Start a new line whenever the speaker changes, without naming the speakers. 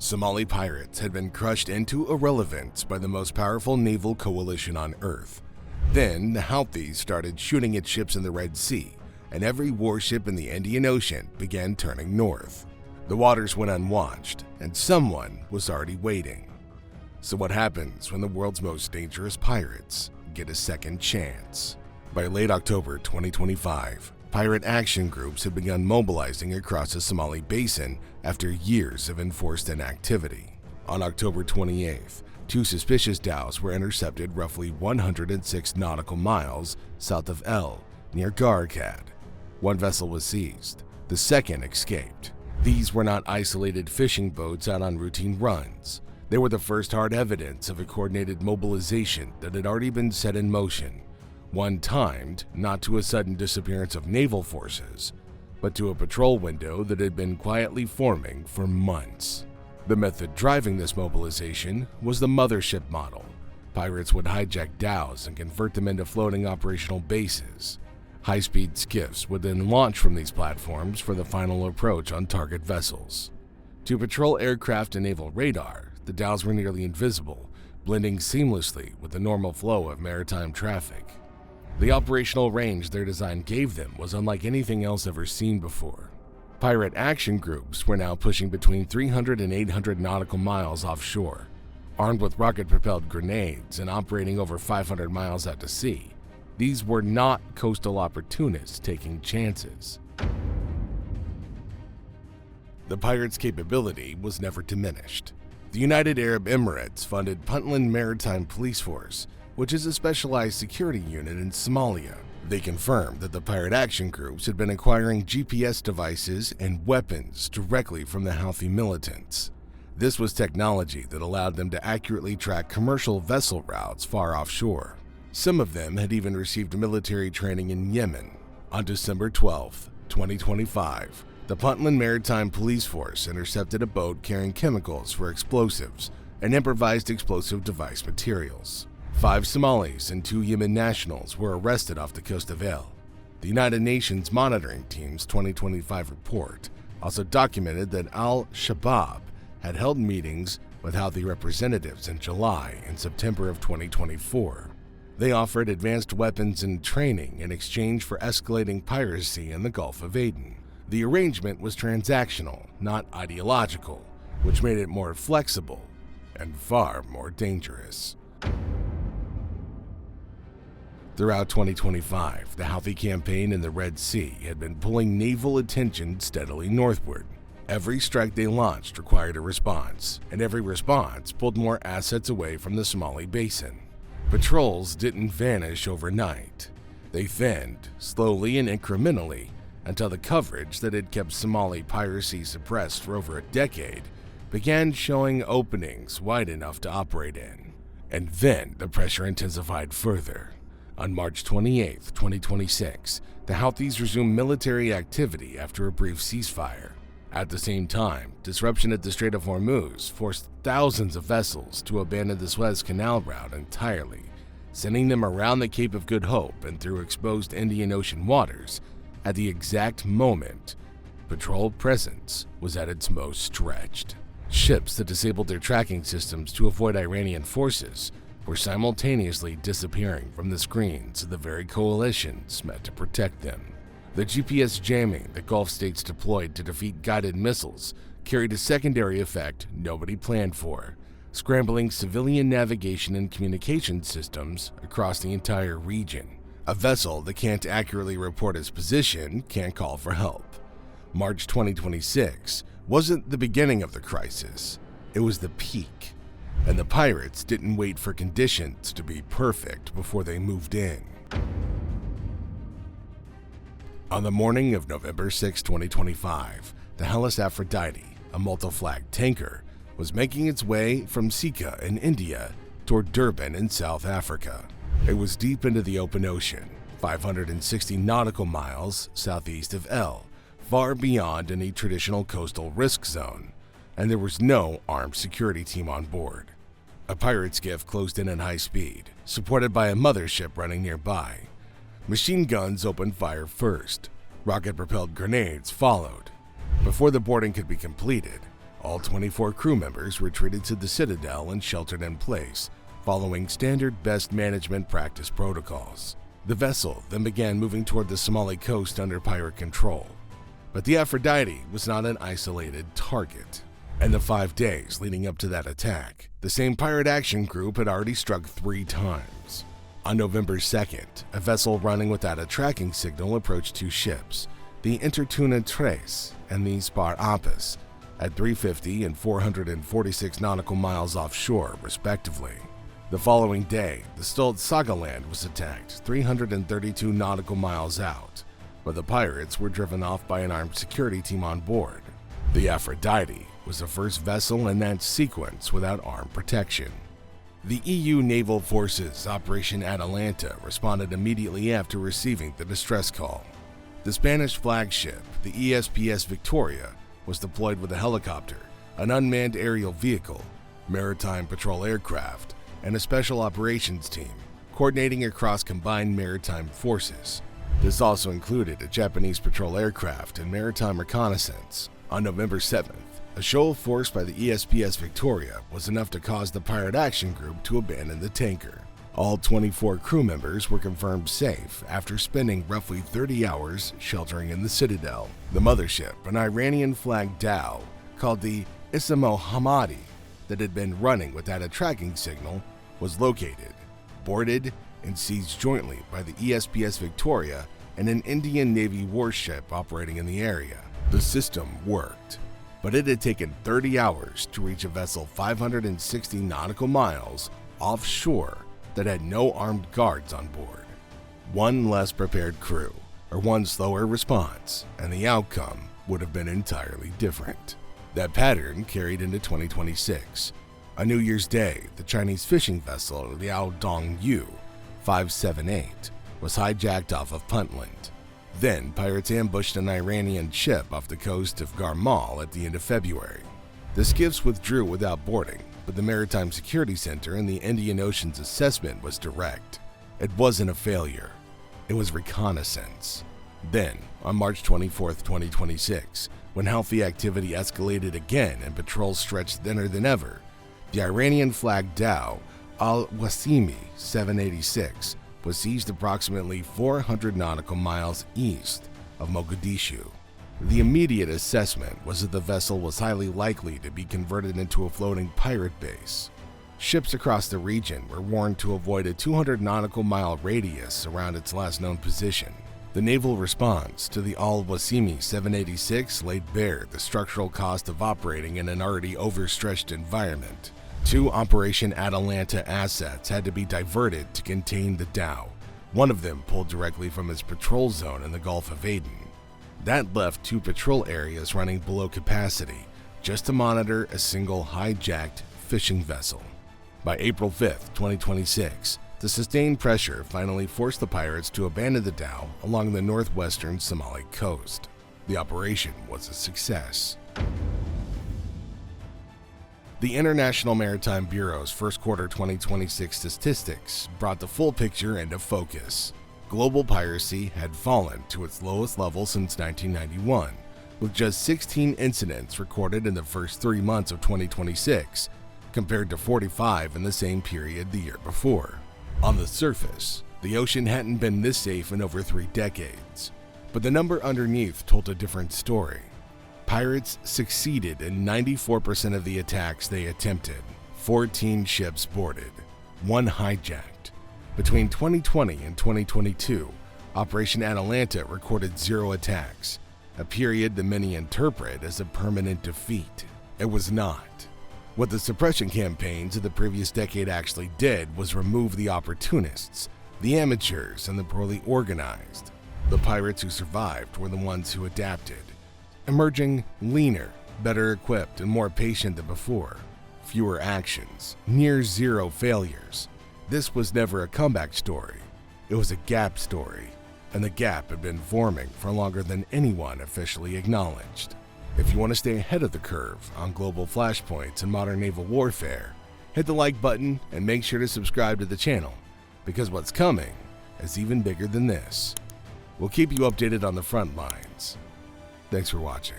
Somali pirates had been crushed into irrelevance by the most powerful naval coalition on Earth. Then the Houthis started shooting at ships in the Red Sea, and every warship in the Indian Ocean began turning north. The waters went unwatched, and someone was already waiting. So what happens when the world's most dangerous pirates get a second chance? By late October 2025, pirate action groups had begun mobilizing across the Somali basin after years of enforced inactivity. On October 28th, two suspicious dhows were intercepted roughly 106 nautical miles south of El, near Garkad. One vessel was seized. The second escaped. These were not isolated fishing boats out on routine runs. They were the first hard evidence of a coordinated mobilization that had already been set in motion. One timed not to a sudden disappearance of naval forces, but to a patrol window that had been quietly forming for months. The method driving this mobilization was the Mothership Model. Pirates would hijack dhows and convert them into floating operational bases. High-speed skiffs would then launch from these platforms for the final approach on target vessels. To patrol aircraft and naval radar, the dhows were nearly invisible, blending seamlessly with the normal flow of maritime traffic. The operational range their design gave them was unlike anything else ever seen before. Pirate action groups were now pushing between 300 and 800 nautical miles offshore. Armed with rocket-propelled grenades and operating over 500 miles out to sea, these were not coastal opportunists taking chances. The pirates' capability was never diminished. The United Arab Emirates funded Puntland Maritime Police Force, which is a specialized security unit in Somalia. They confirmed that the pirate action groups had been acquiring GPS devices and weapons directly from the Houthi militants. This was technology that allowed them to accurately track commercial vessel routes far offshore. Some of them had even received military training in Yemen. On December 12, 2025, the Puntland Maritime Police Force intercepted a boat carrying chemicals for explosives and improvised explosive device materials. 5 Somalis and 2 Yemen nationals were arrested off the coast of El. The United Nations Monitoring Team's 2025 report also documented that Al-Shabaab had held meetings with Houthi representatives in July and September of 2024. They offered advanced weapons and training in exchange for escalating piracy in the Gulf of Aden. The arrangement was transactional, not ideological, which made it more flexible and far more dangerous. Throughout 2025, the Houthi campaign in the Red Sea had been pulling naval attention steadily northward. Every strike they launched required a response, and every response pulled more assets away from the Somali basin. Patrols didn't vanish overnight. They thinned, slowly and incrementally, until the coverage that had kept Somali piracy suppressed for over a decade began showing openings wide enough to operate in. And then the pressure intensified further. On March 28, 2026, the Houthis resumed military activity after a brief ceasefire. At the same time, disruption at the Strait of Hormuz forced thousands of vessels to abandon the Suez Canal route entirely, sending them around the Cape of Good Hope and through exposed Indian Ocean waters at the exact moment patrol presence was at its most stretched. Ships that disabled their tracking systems to avoid Iranian forces were simultaneously disappearing from the screens of the very coalitions meant to protect them. The GPS jamming that Gulf states deployed to defeat guided missiles carried a secondary effect nobody planned for, scrambling civilian navigation and communication systems across the entire region. A vessel that can't accurately report its position can't call for help. March 2026 wasn't the beginning of the crisis, it was the peak. And the pirates didn't wait for conditions to be perfect before they moved in. On the morning of November 6, 2025, the Hellas Aphrodite, a multi-flag tanker, was making its way from Sika in India toward Durban in South Africa. It was deep into the open ocean, 560 nautical miles southeast of El, far beyond any traditional coastal risk zone, and there was no armed security team on board. A pirate skiff closed in at high speed, supported by a mothership running nearby. Machine guns opened fire first. Rocket-propelled grenades followed. Before the boarding could be completed, all 24 crew members retreated to the Citadel and sheltered in place, following standard best management practice protocols. The vessel then began moving toward the Somali coast under pirate control. But the Aphrodite was not an isolated target. In the 5 days leading up to that attack, the same pirate action group had already struck 3 times. On November 2nd, a vessel running without a tracking signal approached 2 ships, the Intertuna Tres and the Spar Apis, at 350 and 446 nautical miles offshore, respectively. The following day, the Stolt Sagaland was attacked 332 nautical miles out, but the pirates were driven off by an armed security team on board. The Aphrodite was the first vessel in that sequence without armed protection. The EU Naval Forces Operation Atalanta responded immediately after receiving the distress call. The Spanish flagship, the ESPS Victoria, was deployed with a helicopter, an unmanned aerial vehicle, maritime patrol aircraft, and a special operations team, coordinating across combined maritime forces. This also included a Japanese patrol aircraft and maritime reconnaissance. On November 7th, a shoal of force by the ESPS Victoria was enough to cause the pirate action group to abandon the tanker. All 24 crew members were confirmed safe after spending roughly 30 hours sheltering in the Citadel. The mothership, an Iranian-flagged dhow called the Ismail Hamadi, that had been running without a tracking signal, was located, boarded, and seized jointly by the ESPS Victoria and an Indian Navy warship operating in the area. The system worked, but it had taken 30 hours to reach a vessel 560 nautical miles offshore that had no armed guards on board. One less prepared crew, or one slower response, and the outcome would have been entirely different. That pattern carried into 2026. On New Year's Day, the Chinese fishing vessel Liao Dongyu 578 was hijacked off of Puntland. Then, pirates ambushed an Iranian ship off the coast of Garmal at the end of February. The skiffs withdrew without boarding, but the Maritime Security Center in the Indian Ocean's assessment was direct. It wasn't a failure. It was reconnaissance. Then, on March 24, 2026, when Houthi activity escalated again and patrols stretched thinner than ever, the Iranian-flagged dhow Al-Wasimi 786 was seized approximately 400 nautical miles east of Mogadishu. The immediate assessment was that the vessel was highly likely to be converted into a floating pirate base. Ships across the region were warned to avoid a 200 nautical mile radius around its last known position. The naval response to the Al-Wasimi 786 laid bare the structural cost of operating in an already overstretched environment. 2 Operation Atalanta assets had to be diverted to contain the dhow, one of them pulled directly from its patrol zone in the Gulf of Aden. That left 2 patrol areas running below capacity, just to monitor a single hijacked fishing vessel. By April 5, 2026, the sustained pressure finally forced the pirates to abandon the dhow along the northwestern Somali coast. The operation was a success. The International Maritime Bureau's first quarter 2026 statistics brought the full picture into focus. Global piracy had fallen to its lowest level since 1991, with just 16 incidents recorded in the first 3 months of 2026, compared to 45 in the same period the year before. On the surface, the ocean hadn't been this safe in over 3 decades, but the number underneath told a different story. Pirates succeeded in 94% of the attacks they attempted. 14 ships boarded, 1 hijacked. Between 2020 and 2022, Operation Atalanta recorded 0 attacks, a period that many interpret as a permanent defeat. It was not. What the suppression campaigns of the previous decade actually did was remove the opportunists, the amateurs, and the poorly organized. The pirates who survived were the ones who adapted, emerging leaner, better equipped, and more patient than before. Fewer actions, near 0 failures. This was never a comeback story. It was a gap story, and the gap had been forming for longer than anyone officially acknowledged. If you want to stay ahead of the curve on global flashpoints and modern naval warfare, hit the like button and make sure to subscribe to the channel, because what's coming is even bigger than this. We'll keep you updated on the front lines. Thanks for watching.